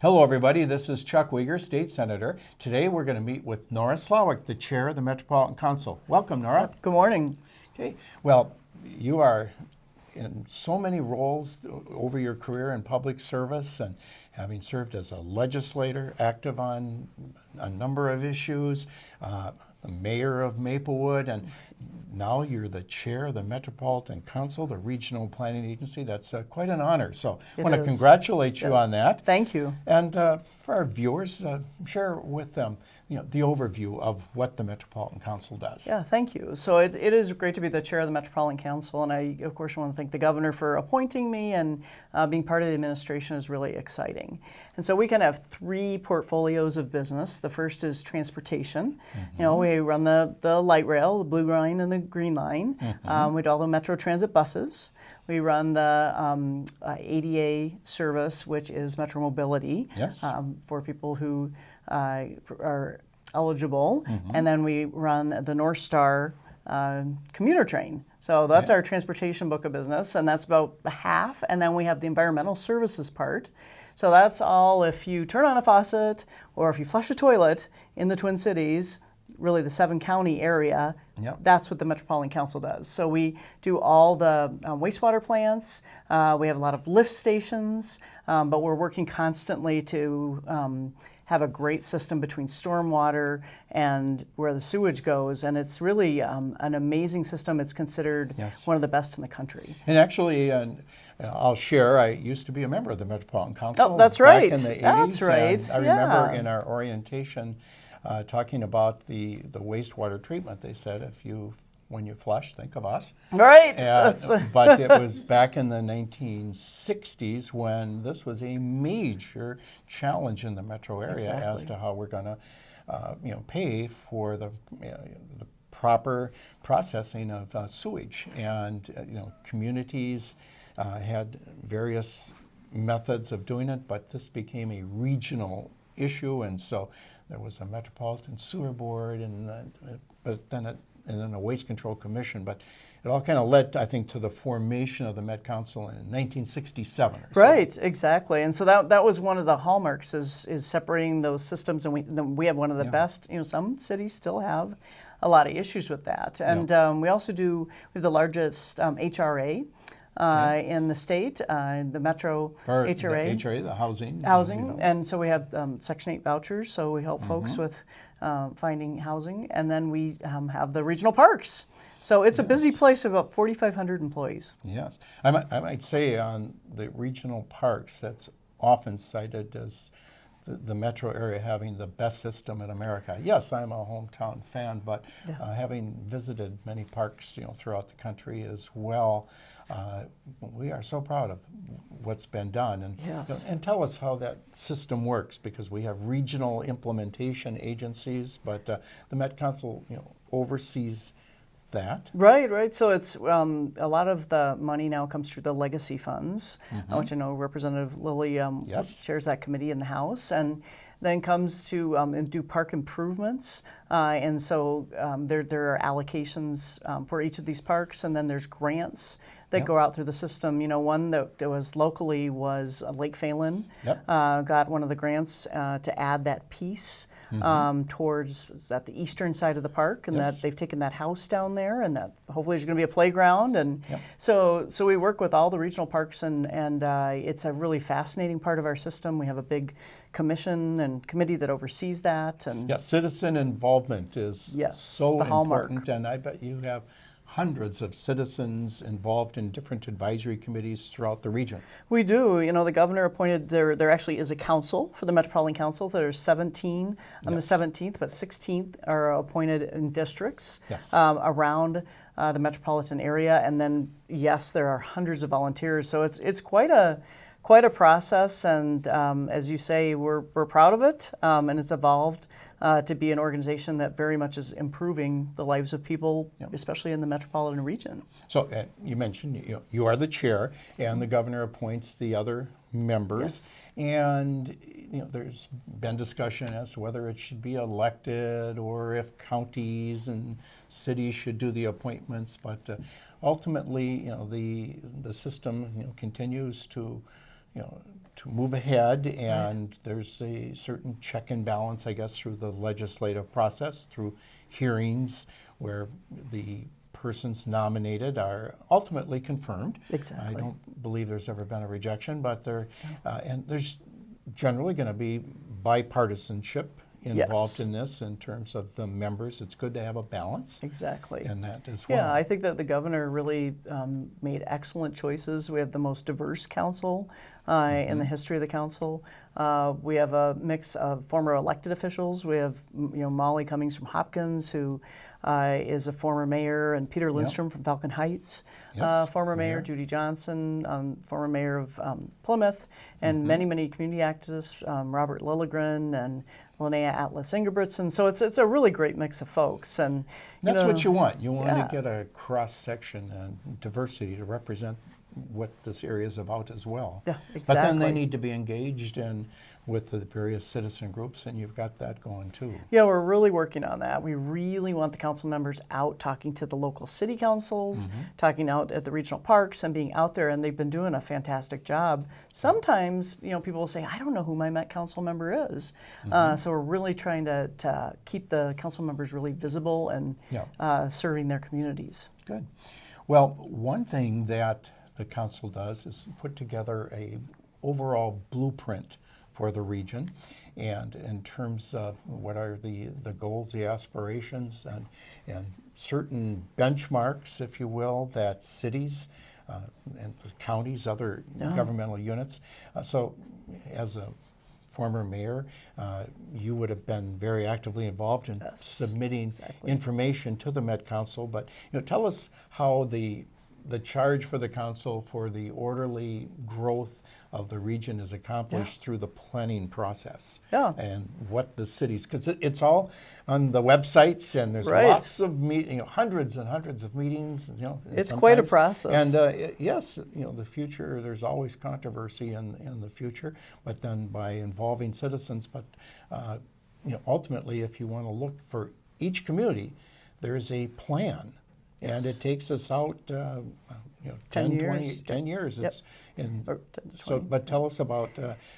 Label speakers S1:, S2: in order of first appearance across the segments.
S1: Hello, everybody. This is Chuck Wiger, State Senator. Today, we're going to meet with Nora Slawik, the Chair of the Metropolitan Council. Welcome, Nora.
S2: Good morning.
S1: Okay. Well, you are in so many roles over your career in public service, and having served as a legislator, active on a number of issues, the mayor of Maplewood, and now you're the chair of the Metropolitan Council, the regional planning agency. That's quite an honor. So I want to congratulate you on that.
S2: Thank you.
S1: And for our viewers, share with them the overview of what the Metropolitan Council does.
S2: Yeah, thank you. So it is great to be the chair of the Metropolitan Council, and I, of course, want to thank the governor for appointing me, and being part of the administration is really exciting. And so we kind of have three portfolios of business. The first is transportation. We run the light rail, the blue line and the green line. We do all the Metro Transit buses. We run the ADA service, which is Metro Mobility, for people who are eligible. And then we run the North Star commuter train. So that's our transportation book of business, and that's about half. And then we have the environmental services part. So that's all if you turn on a faucet or if you flush a toilet in the Twin Cities, really the 7-county area, that's what the Metropolitan Council does. So we do all the wastewater plants, we have a lot of lift stations, but we're working constantly to have a great system between stormwater and where the sewage goes, and it's really an amazing system. It's considered one of the best in the country.
S1: And actually, I'll share, I used to be a member of the Metropolitan Council.
S2: Oh, that's right.
S1: Back in the 80s.
S2: That's right.
S1: I remember in our orientation talking about the wastewater treatment. They said, when you flush, think of us.
S2: Right.
S1: But it was back in the 1960s when this was a major challenge in the metro area as to how we're going to pay for the proper processing of sewage. And communities had various methods of doing it, but this became a regional issue, and so there was a Metropolitan Sewer Board, and then a Waste Control Commission. But it all kind of led, I think, to the formation of the Met Council in 1967 or so.
S2: Right, exactly. And so that was one of the hallmarks is separating those systems, and we have one of the best. Some cities still have a lot of issues with that. And we also we have the largest HRA in the state, the Metro HRA.
S1: The HRA, the housing.
S2: And so we have Section 8 vouchers, so we help folks with finding housing. And then we have the regional parks. So it's a busy place with about 4,500 employees.
S1: Yes. I might say on the regional parks, that's often cited as the metro area having the best system in America. Yes, I'm a hometown fan, but having visited many parks throughout the country as well, we are so proud of what's been done. And tell us how that system works, because we have regional implementation agencies, but the Met Council oversees that. Right.
S2: So it's a lot of the money now comes through the legacy funds, which I know Representative Lilly chairs that committee in the House, and then comes to and do park improvements. And so there are allocations for each of these parks, and then there's grants that go out through the system. One that was locally was Lake Phelan. Got one of the grants to add that piece towards at the eastern side of the park, and that they've taken that house down there, and that hopefully there's going to be a playground. And so we work with all the regional parks, and it's a really fascinating part of our system. We have a big commission and committee that oversees that. And
S1: citizen involvement is so important, and I bet you have hundreds of citizens involved in different advisory committees throughout the region.
S2: We do. The governor appointed, there actually is a council for the Metropolitan Council. There's 17 on the 17th, but 16 are appointed in districts around the metropolitan area. And then, there are hundreds of volunteers. So it's quite a process, and as you say, we're proud of it, and it's evolved to be an organization that very much is improving the lives of people, especially in the metropolitan region.
S1: So you mentioned you are the chair, and the governor appoints the other members, and there's been discussion as to whether it should be elected or if counties and cities should do the appointments, but ultimately, the system continues to to move ahead, and there's a certain check and balance, I guess, through the legislative process, through hearings where the persons nominated are ultimately confirmed.
S2: Exactly.
S1: I don't believe there's ever been a rejection, but and there's generally going to be bipartisanship involved in this in terms of the members. It's good to have a balance.
S2: Exactly.
S1: And that as well.
S2: Yeah, I think that the governor really made excellent choices. We have the most diverse council in the history of the council. We have a mix of former elected officials. We have Molly Cummings from Hopkins, who is a former mayor, and Peter Lindstrom from Falcon Heights, former mayor, Judy Johnson, former mayor of Plymouth, and many, many community activists, Robert Lilligren and Linnea Atlas Ingebrigtsen. So it's a really great mix of folks. And
S1: that's what you want. You want to get a cross-section and diversity to represent what this area is about as well.
S2: Yeah, exactly.
S1: But then they need to be engaged with the various citizen groups, and you've got that going too.
S2: Yeah, we're really working on that. We really want the council members out talking to the local city councils, talking out at the regional parks and being out there, and they've been doing a fantastic job. Sometimes, people will say, I don't know who my Met council member is. So we're really trying to keep the council members really visible and serving their communities.
S1: Good. Well, one thing that the council does is put together a overall blueprint for the region, and in terms of what are the goals, the aspirations, and certain benchmarks, if you will, that cities and counties, other governmental units. So as a former mayor, you would have been very actively involved in submitting information to the Met Council, but tell us how the charge for the council for the orderly growth of the region is accomplished through the planning process. And what the cities, because it's all on the websites, and there's lots of hundreds and hundreds of meetings.
S2: It's quite a process.
S1: And yes, the future, there's always controversy in the future, but then by involving citizens, but ultimately, if you want to look for each community, there's a plan. And it takes us out, 10 years. It's but tell us about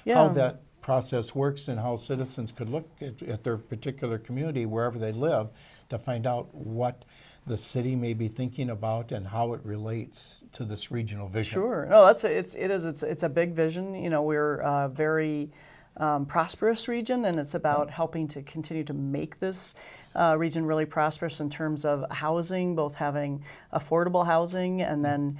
S1: how that process works and how citizens could look at their particular community, wherever they live, to find out what the city may be thinking about and how it relates to this regional vision.
S2: Sure. No, it's a big vision. We're a very prosperous region, and it's about helping to continue to make this region really prosperous in terms of housing, both having affordable housing and then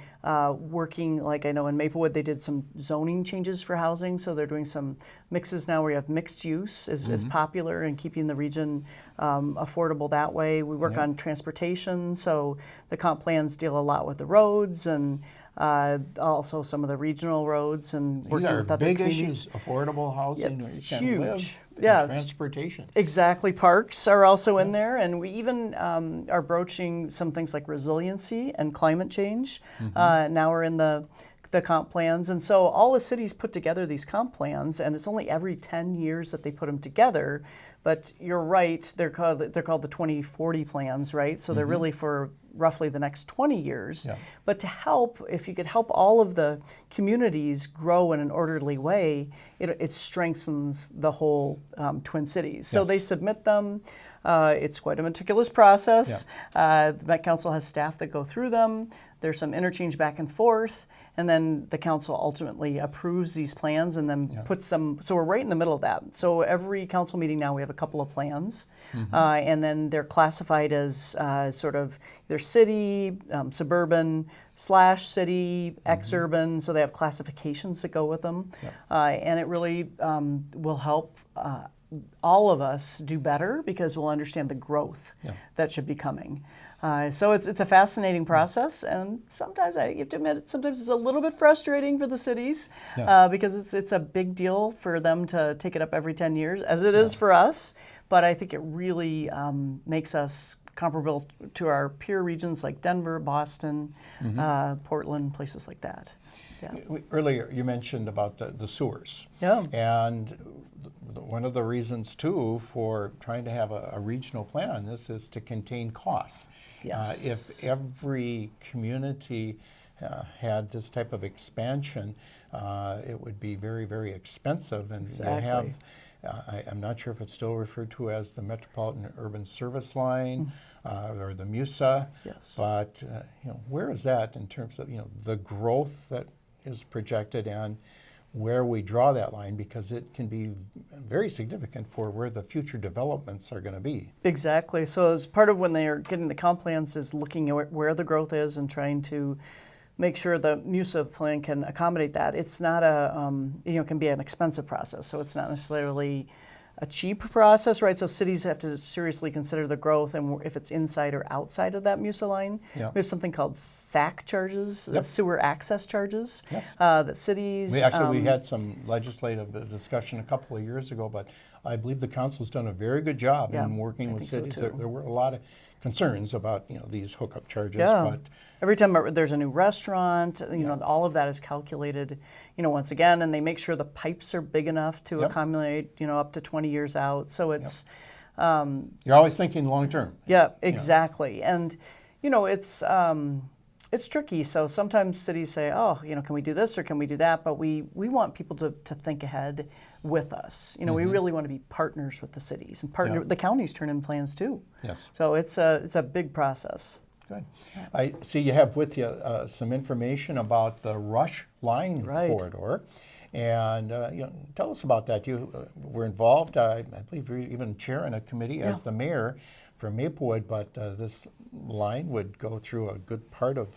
S2: working, like I know in Maplewood they did some zoning changes for housing, so they're doing some mixes now where you have mixed use is popular, and keeping the region affordable that way. We work on transportation, so the comp plans deal a lot with the roads and also some of the regional roads, and working with other
S1: big
S2: communities.
S1: Issues. Affordable housing,
S2: It's
S1: where you can
S2: huge.
S1: live, transportation.
S2: Exactly. Parks are also in there, and we even are broaching some things like resiliency and climate change. Now we're in the comp plans, and so all the cities put together these comp plans, and it's only every 10 years that they put them together. But you're right, they're called the 2040 plans, right? So they're really for roughly the next 20 years. But to help, if you could help all of the communities grow in an orderly way, it strengthens the whole Twin Cities. So they submit them. It's quite a meticulous process. The Met Council has staff that go through them. There's some interchange back and forth, and then the council ultimately approves these plans and then puts them, so we're right in the middle of that. So every council meeting now we have a couple of plans, and then they're classified as sort of either city, suburban, /city, ex-urban, so they have classifications that go with them. And it really will help all of us do better because we'll understand the growth that should be coming. So it's a fascinating process, and sometimes I have to admit, sometimes it's a little bit frustrating for the cities because it's a big deal for them to take it up every 10 years, as it is for us. But I think it really makes us comparable to our peer regions like Denver, Boston, Portland, places like that.
S1: Earlier you mentioned about the sewers. And one of the reasons, too, for trying to have a regional plan on this is to contain costs. If every community had this type of expansion, it would be very, very expensive. And
S2: Exactly.
S1: I'm not sure if it's still referred to as the Metropolitan Urban Service Line or the MUSA.
S2: Yes.
S1: But where is that in terms of the growth that is projected and where we draw that line, because it can be very significant for where the future developments are going to be.
S2: Exactly. So as part of when they are getting the comp plans is looking at where the growth is and trying to make sure the MUSA plan can accommodate that. It's not it can be an expensive process, so it's not necessarily a cheap process, right? So cities have to seriously consider the growth and if it's inside or outside of that MUSA line.
S1: Yeah.
S2: We have something called SAC charges,
S1: Yep.
S2: sewer access charges,
S1: Yes.
S2: that cities...
S1: We had some legislative discussion a couple of years ago, but I believe the council's done a very good job
S2: Yeah,
S1: in working
S2: I
S1: with
S2: think so
S1: cities.
S2: too.
S1: There were a lot of concerns about these hookup charges,
S2: Yeah.
S1: but
S2: Every time there's a new restaurant, all of that is calculated, once again, and they make sure the pipes are big enough to
S1: Yep.
S2: accommodate, up to 20 years out. So it's,
S1: you're always thinking long term.
S2: yeah, exactly. And, it's tricky. So sometimes cities say, oh, can we do this or can we do that? But we want people to think ahead with us. We really want to be partners with the cities and partner.
S1: Yeah.
S2: The counties turn in plans too.
S1: Yes.
S2: So it's a big process.
S1: Good. I see you have with you some information about the Rush Line
S2: Right.
S1: corridor. And tell us about that. You were involved, I believe you're even chairing a committee as the mayor for Maplewood, but this line would go through a good part of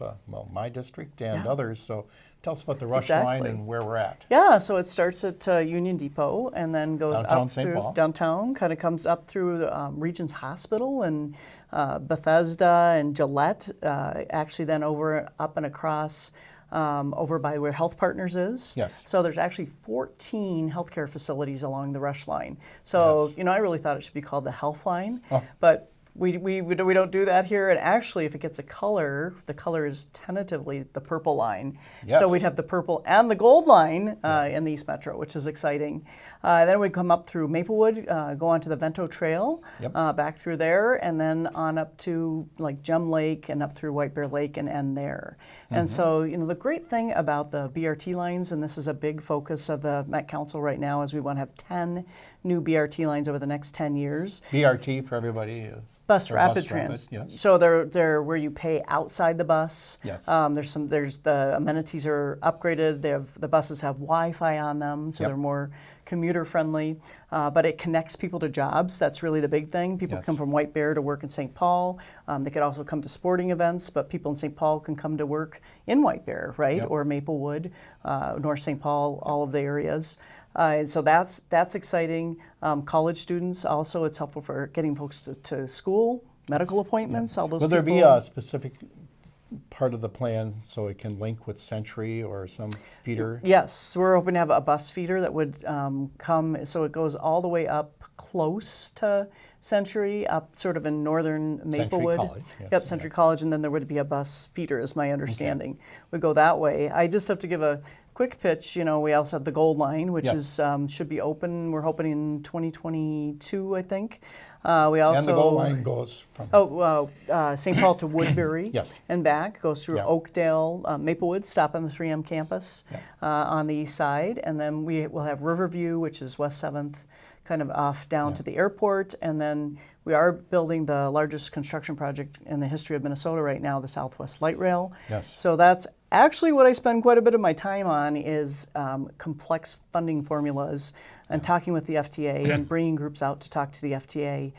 S1: my district and others. So tell us about the Rush Line
S2: Exactly.
S1: and where we're at.
S2: Yeah, so it starts at Union Depot and then goes
S1: Downtown
S2: up
S1: St.
S2: through
S1: Paul.
S2: downtown, kind of comes up through Regents Hospital and Bethesda and Gillette, actually then up and across over by where Health Partners is.
S1: Yes.
S2: So there's actually 14 healthcare facilities along the Rush Line. So,
S1: Yes.
S2: I really thought it should be called the Health Line,
S1: Oh.
S2: but we don't do that here. And actually, if it gets a color, the color is tentatively the purple line.
S1: Yes.
S2: So we'd have the purple and the gold line in the East Metro, which is exciting. Then we come up through Maplewood, go onto the Vento Trail,
S1: Yep.
S2: back through there, and then on up to like Gem Lake and up through White Bear Lake and end there. And so, the great thing about the BRT lines, and this is a big focus of the Met Council right now, is we want to have 10 new BRT lines over the next 10 years.
S1: BRT for everybody.
S2: Bus
S1: or
S2: rapid
S1: bus rapid,
S2: trans.
S1: yes.
S2: So they're where you pay outside the bus.
S1: Yes.
S2: There's the amenities are upgraded. The buses have Wi-Fi on them, so
S1: Yep.
S2: they're more commuter friendly. But it connects people to jobs. That's really the big thing. People
S1: Yes.
S2: come from White Bear to work in St. Paul. They could also come to sporting events, but people in St. Paul can come to work in White Bear, right?
S1: Yep.
S2: Or Maplewood, North St. Paul, all of the areas. And so that's exciting. College students also, it's helpful for getting folks to school, medical appointments, all those
S1: Will there be
S2: people.
S1: a specific part of the plan so it can link with Century or some feeder?
S2: Yes, we're hoping to have a bus feeder that would come, so it goes all the way up close to Century, up sort of in northern Maplewood.
S1: College, yes,
S2: Yep, Century College, and then there would be a bus feeder, is my understanding. We go that way. I just have to give a quick pitch. We also have the Gold Line, which
S1: Yes.
S2: is should be open. We're hoping in 2022, I think. We also
S1: And the Gold Line goes from
S2: St. Paul to Woodbury
S1: Yes.
S2: and back, goes through
S1: Yeah.
S2: Oakdale, Maplewood, stop on the 3M campus on the east side, and then we will have Riverview, which is West 7th, kind of off down to the airport, and then we are building the largest construction project in the history of Minnesota right now, the Southwest Light Rail.
S1: Yes.
S2: So that's actually what I spend quite a bit of my time on is complex funding formulas and talking with the FTA and bringing groups out to talk to the FTA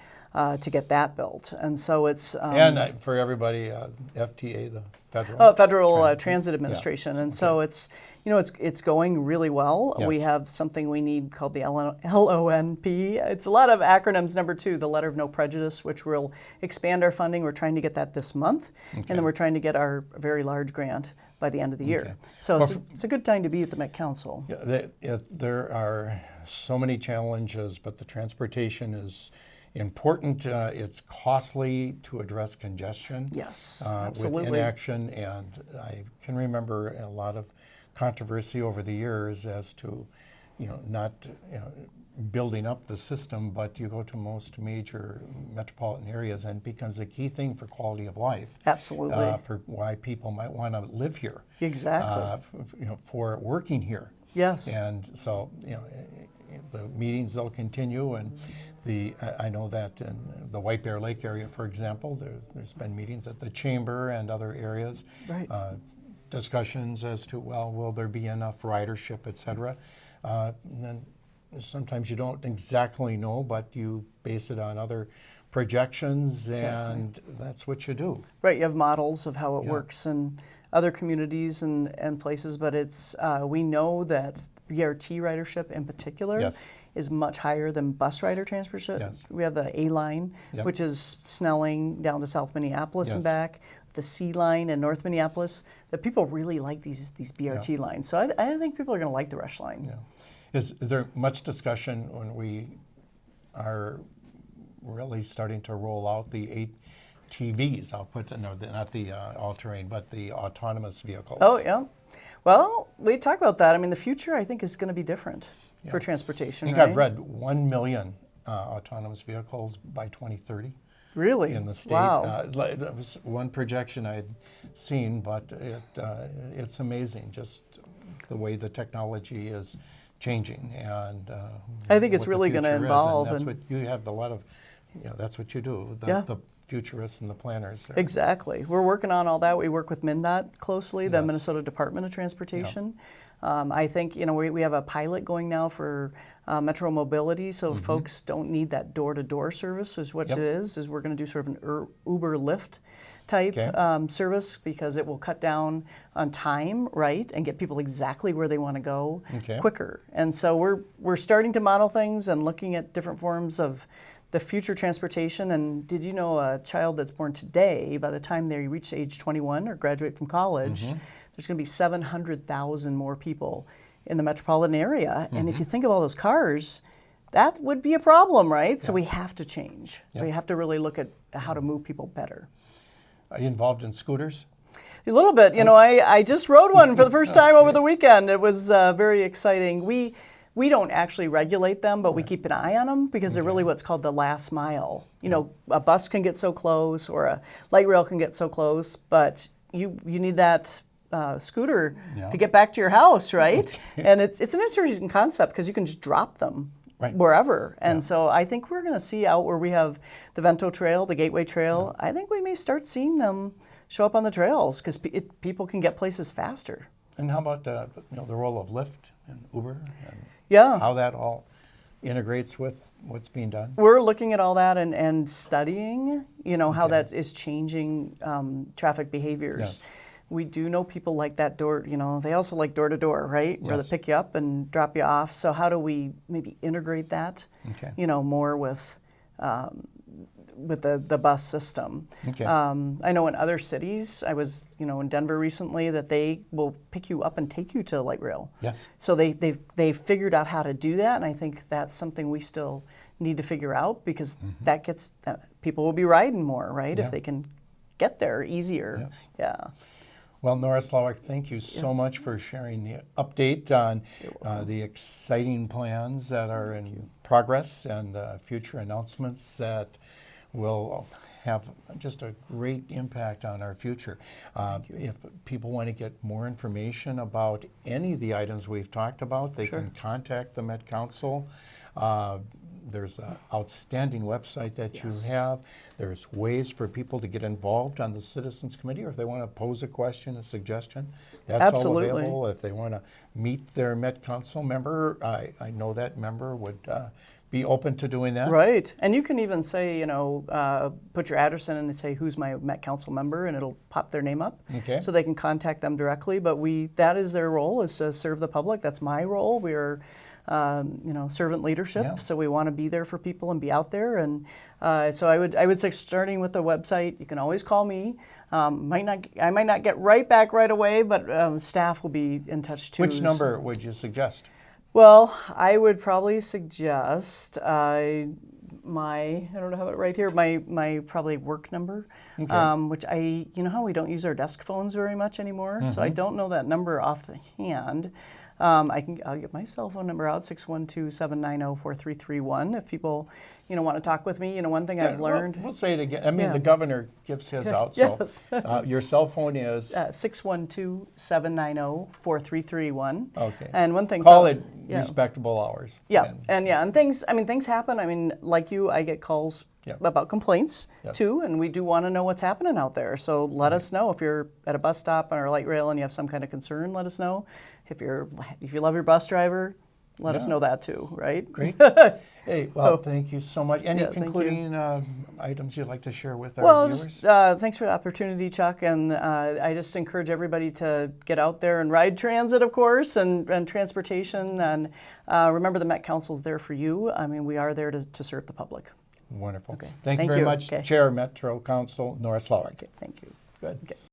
S2: to get that built. And so it's
S1: and for everybody, FTA, the federal.
S2: Federal Transit Administration, and so it's it's going really well.
S1: Yes.
S2: We have something we need called the LONP. It's a lot of acronyms. Number 2, the Letter of No Prejudice, which will expand our funding. We're trying to get that this month, and then we're trying to get our very large grant by the end of the year. So it's a good time to be at the Met Council.
S1: Yeah, there are so many challenges, but the transportation is important. It's costly to address congestion.
S2: Yes,
S1: With
S2: absolutely.
S1: inaction, and I can remember a lot of controversy over the years as to, not building up the system, but you go to most major metropolitan areas and it becomes a key thing for quality of life.
S2: Absolutely.
S1: For why people might want to live here.
S2: Exactly.
S1: For working here.
S2: Yes.
S1: And so, the meetings, they'll continue, and I know that in the White Bear Lake area, for example, there's been meetings at the chamber and other areas.
S2: Right.
S1: Discussions as to, well, will there be enough ridership, et cetera. And then sometimes you don't exactly know, but you base it on other projections, and that's what you do.
S2: Right, you have models of how it works in other communities and places, but it's we know that BRT ridership in particular is much higher than bus rider transportation.
S1: Yes.
S2: We have the A line, which is Snelling down to South Minneapolis and back, the C line in North Minneapolis, that people really like these BRT lines. So I think people are going to like the Rush line.
S1: Yeah. Is there much discussion when we are really starting to roll out the ATVs? I'll put, no, not the all-terrain, but the autonomous vehicles.
S2: Oh, yeah. Well, we talk about that. I mean, the future, I think, is going to be different for transportation,
S1: I think I've read 1 million autonomous vehicles by 2030.
S2: Really?
S1: In the state.
S2: Wow.
S1: That was one projection I'd seen, but it's amazing just the way the technology is changing, and
S2: I think it's really going to evolve.
S1: And that's what you have a lot of, that's what you do. The futurists and the planners.
S2: Exactly. We're working on all that. We work with MnDOT closely, the Minnesota Department of Transportation. I think, we have a pilot going now for Metro Mobility, so folks don't need that door-to-door service, is what it is we're going to do sort of an Uber Lyft type service, because it will cut down on time, right, and get people exactly where they want to go quicker. And so we're starting to model things and looking at different forms of the future transportation. And did you know a child that's born today, by the time they reach age 21 or graduate from college, there's going to be 700,000 more people in the metropolitan area. And if you think of all those cars, that would be a problem, right? So we have to change. We have to really look at how to move people better.
S1: Are you involved in scooters?
S2: A little bit. I just rode one for the first time over the weekend. It was very exciting. We don't actually regulate them, but we keep an eye on them, because they're really what's called the last mile. A bus can get so close, or a light rail can get so close, but you need that scooter to get back to your house, right? And it's an interesting concept, because you can just drop them wherever. And so I think we're going to see out where we have the Vento Trail, the Gateway Trail, I think we may start seeing them show up on the trails, because people can get places faster.
S1: And how about the role of Lyft and Uber, and how that all integrates with what's being done?
S2: We're looking at all that and studying, how that is changing traffic behaviors.
S1: Yes.
S2: We do know people like that door, they also like door-to-door, right? Where they pick you up and drop you off. So how do we maybe integrate that, more with the bus system? I know in other cities, I was, in Denver recently, that they will pick you up and take you to light rail.
S1: Yes.
S2: So they've figured out how to do that, and I think that's something we still need to figure out, because that gets people will be riding more, right? If they can get there easier.
S1: Yes.
S2: Yeah.
S1: Well, Nora Slawik, thank you so much for sharing the update on the exciting plans that are in progress, and future announcements that will have just a great impact on our future. If people want to get more information about any of the items we've talked about, they can contact the Met Council. There's an outstanding website that you have. There's ways for people to get involved on the Citizens Committee, or if they want to pose a question, a suggestion, that's all available. If they want to meet their Met Council member, I know that member would be open to doing that.
S2: Right. And you can even say, put your address in and say, who's my Met Council member, and it'll pop their name up. So they can contact them directly. But that is their role, is to serve the public. That's my role. We're servant leadership. So we want to be there for people and be out there. And so I would say, starting with the website, you can always call me. I might not get right back right away, but staff will be in touch too.
S1: Which number would you suggest?
S2: Well, I would probably suggest I don't have it right here, my probably work number,
S1: Okay.
S2: which you know how we don't use our desk phones very much anymore, so I don't know that number off the hand. I'll get my cell phone number out, 612-790-4331. If people, want to talk with me, one thing I've learned.
S1: We'll say it again. I mean,
S2: Yeah.
S1: the governor gives his out, so
S2: Yes.
S1: your cell phone is
S2: 612-790-4331.
S1: okay.
S2: And one thing.
S1: Call it
S2: Yeah.
S1: respectable hours.
S2: Yeah, and things happen. I mean, like you, I get calls about complaints too, and we do want to know what's happening out there. So let us know if you're at a bus stop or a light rail and you have some kind of concern. Let us know. If you love your bus driver, let us know that too, right?
S1: Great. Hey, well, thank you so much. Any
S2: thank you.
S1: concluding items you'd like to share with our viewers?
S2: Just thanks for the opportunity, Chuck, and I just encourage everybody to get out there and ride transit, of course, and transportation, and remember the Met Council's there for you. I mean, we are there to serve the public.
S1: Wonderful.
S2: Okay.
S1: Thank you very much,
S2: Okay.
S1: Chair Metro Council Nora Slawik.
S2: Okay, thank you.
S1: Good.
S2: Okay.